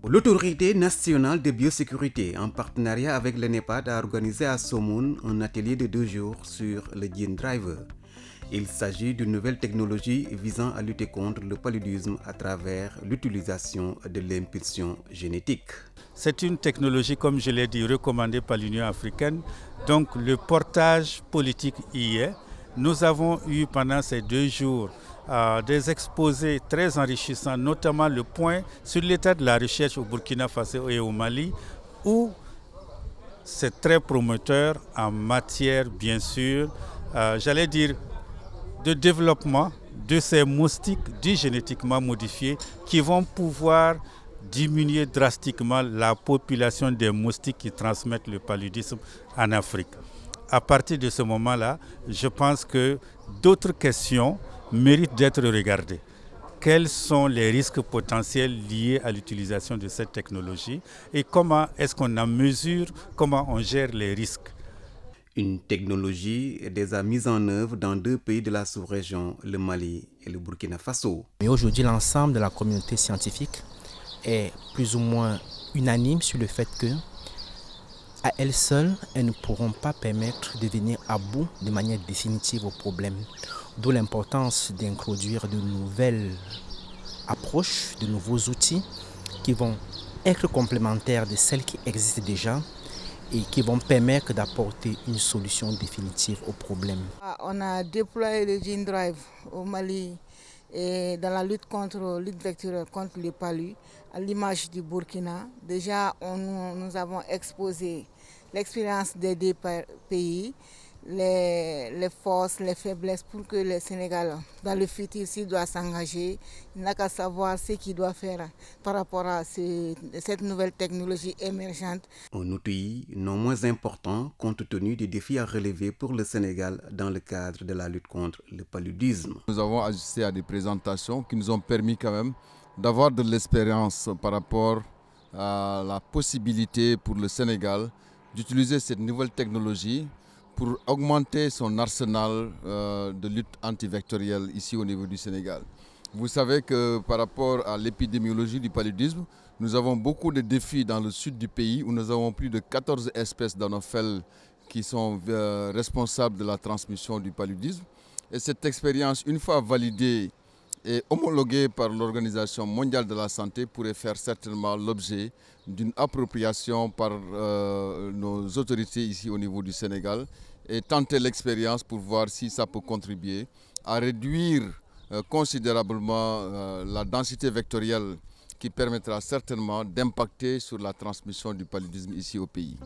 L'autorité nationale de biosécurité, en partenariat avec l'ENEPAD, a organisé à Somoun un atelier de 2 jours sur le Gene Driver. Il s'agit d'une nouvelle technologie visant à lutter contre le paludisme à travers l'utilisation de l'impulsion génétique. C'est une technologie, comme je l'ai dit, recommandée par l'Union africaine. Donc le portage politique y est. Nous avons eu pendant ces 2 jours des exposés très enrichissants, notamment le point sur l'état de la recherche au Burkina Faso et au Mali, où c'est très prometteur en matière, bien sûr, j'allais dire, de développement de ces moustiques dits génétiquement modifiés qui vont pouvoir diminuer drastiquement la population des moustiques qui transmettent le paludisme en Afrique. À partir de ce moment-là, je pense que d'autres questions méritent d'être regardées. Quels sont les risques potentiels liés à l'utilisation de cette technologie et comment est-ce qu'on en mesure, comment on gère les risques? Une technologie est déjà mise en œuvre dans 2 pays de la sous-région, le Mali et le Burkina Faso. Mais aujourd'hui, l'ensemble de la communauté scientifique est plus ou moins unanime sur le fait que, à elles seules, elles ne pourront pas permettre de venir à bout de manière définitive au problème. D'où l'importance d'introduire de nouvelles approches, de nouveaux outils qui vont être complémentaires de celles qui existent déjà et qui vont permettre d'apporter une solution définitive au problème. On a déployé le Gene Drive au Mali et dans la lutte vectorielle contre le palu, à l'image du Burkina. Déjà, nous avons exposé l'expérience des 2 pays, les forces, les faiblesses pour que le Sénégal, dans le futur, s'il doit s'engager, il n'a qu'à savoir ce qu'il doit faire par rapport à cette nouvelle technologie émergente. Un outil non moins important compte tenu des défis à relever pour le Sénégal dans le cadre de la lutte contre le paludisme. Nous avons assisté à des présentations qui nous ont permis quand même d'avoir de l'expérience par rapport à la possibilité pour le Sénégal d'utiliser cette nouvelle technologie pour augmenter son arsenal de lutte antivectorielle ici au niveau du Sénégal. Vous savez que par rapport à l'épidémiologie du paludisme, nous avons beaucoup de défis dans le sud du pays où nous avons plus de 14 espèces d'anopheles qui sont responsables de la transmission du paludisme. Et cette expérience, une fois validée et homologuée par l'Organisation mondiale de la santé, pourrait faire certainement l'objet d'une appropriation par nos autorités ici au niveau du Sénégal et tenter l'expérience pour voir si ça peut contribuer à réduire considérablement la densité vectorielle qui permettra certainement d'impacter sur la transmission du paludisme ici au pays.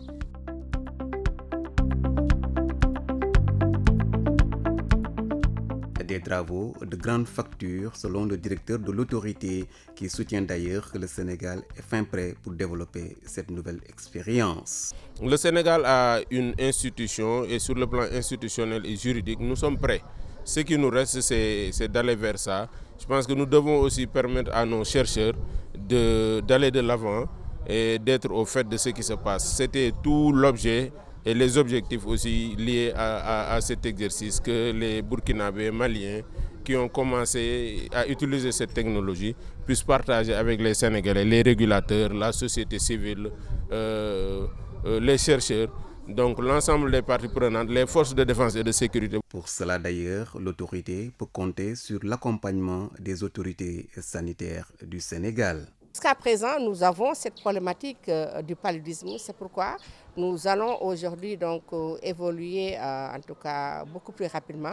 Des travaux de grande facture selon le directeur de l'autorité qui soutient d'ailleurs que le Sénégal est fin prêt pour développer cette nouvelle expérience. Le Sénégal a une institution et sur le plan institutionnel et juridique, nous sommes prêts. Ce qui nous reste, c'est d'aller vers ça. Je pense que nous devons aussi permettre à nos chercheurs d'aller de l'avant et d'être au fait de ce qui se passe. C'était tout l'objet et les objectifs aussi liés à cet exercice que les Burkinabés maliens qui ont commencé à utiliser cette technologie puissent partager avec les Sénégalais, les régulateurs, la société civile, les chercheurs, donc l'ensemble des parties prenantes, les forces de défense et de sécurité. Pour cela d'ailleurs, l'autorité peut compter sur l'accompagnement des autorités sanitaires du Sénégal. Jusqu'à présent, nous avons cette problématique du paludisme. C'est pourquoi nous allons aujourd'hui donc évoluer en tout cas beaucoup plus rapidement.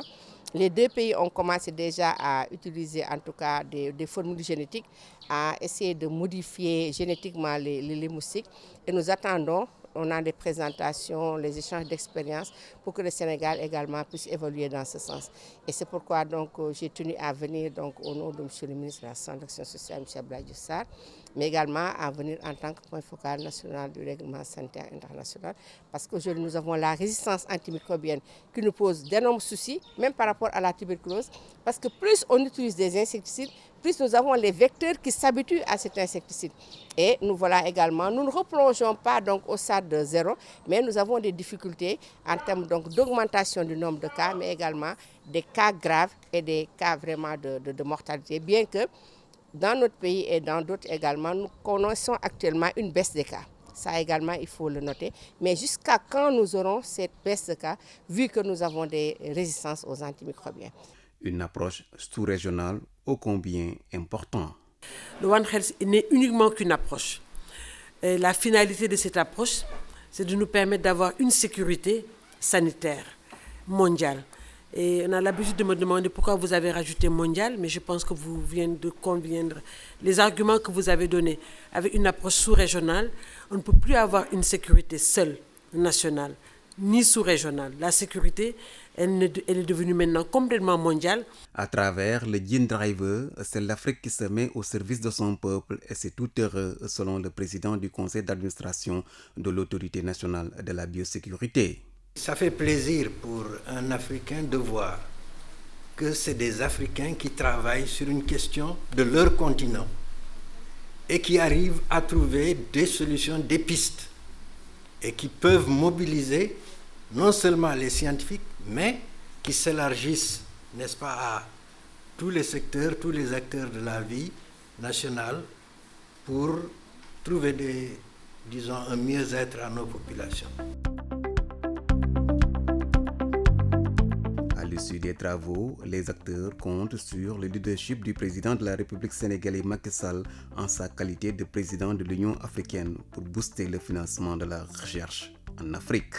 Les 2 pays ont commencé déjà à utiliser en tout cas des formules génétiques, à essayer de modifier génétiquement les moustiques. Et nous attendons, on a des présentations, les échanges d'expériences pour que le Sénégal également puisse évoluer dans ce sens. Et c'est pourquoi donc j'ai tenu à venir donc au nom de M. le ministre de la Santé et de l'Action sociale, M. Abdoulaye Diouf Sarr, mais également à venir en tant que point focal national du règlement sanitaire international, parce qu'aujourd'hui nous avons la résistance antimicrobienne qui nous pose d'énormes soucis, même par rapport à la tuberculose, parce que plus on utilise des insecticides, plus nous avons les vecteurs qui s'habituent à cet insecticide. Et nous voilà également, nous ne replongeons pas donc au stade de 0, mais nous avons des difficultés en termes d'augmentation du nombre de cas, mais également des cas graves et des cas vraiment de mortalité, bien que dans notre pays et dans d'autres également, nous connaissons actuellement une baisse des cas. Ça également, il faut le noter. Mais jusqu'à quand nous aurons cette baisse de cas, vu que nous avons des résistances aux antimicrobiens? Une approche sous-régionale ô combien importante. Le One Health n'est uniquement qu'une approche. Et la finalité de cette approche, c'est de nous permettre d'avoir une sécurité sanitaire mondiale. Et on a l'habitude de me demander pourquoi vous avez rajouté mondial, mais je pense que vous venez de conviendre. Les arguments que vous avez donnés, avec une approche sous-régionale, on ne peut plus avoir une sécurité seule, nationale, ni sous-régionale. La sécurité, elle est devenue maintenant complètement mondiale. À travers le Gene Driver, c'est l'Afrique qui se met au service de son peuple et c'est tout heureux, selon le président du conseil d'administration de l'Autorité nationale de la biosécurité. Ça fait plaisir pour un Africain de voir que c'est des Africains qui travaillent sur une question de leur continent et qui arrivent à trouver des solutions, des pistes et qui peuvent mobiliser non seulement les scientifiques, mais qui s'élargissent, n'est-ce pas, à tous les secteurs, tous les acteurs de la vie nationale pour trouver un mieux-être à nos populations. À l'issue des travaux, les acteurs comptent sur le leadership du président de la République sénégalaise Macky Sall en sa qualité de président de l'Union africaine pour booster le financement de la recherche en Afrique.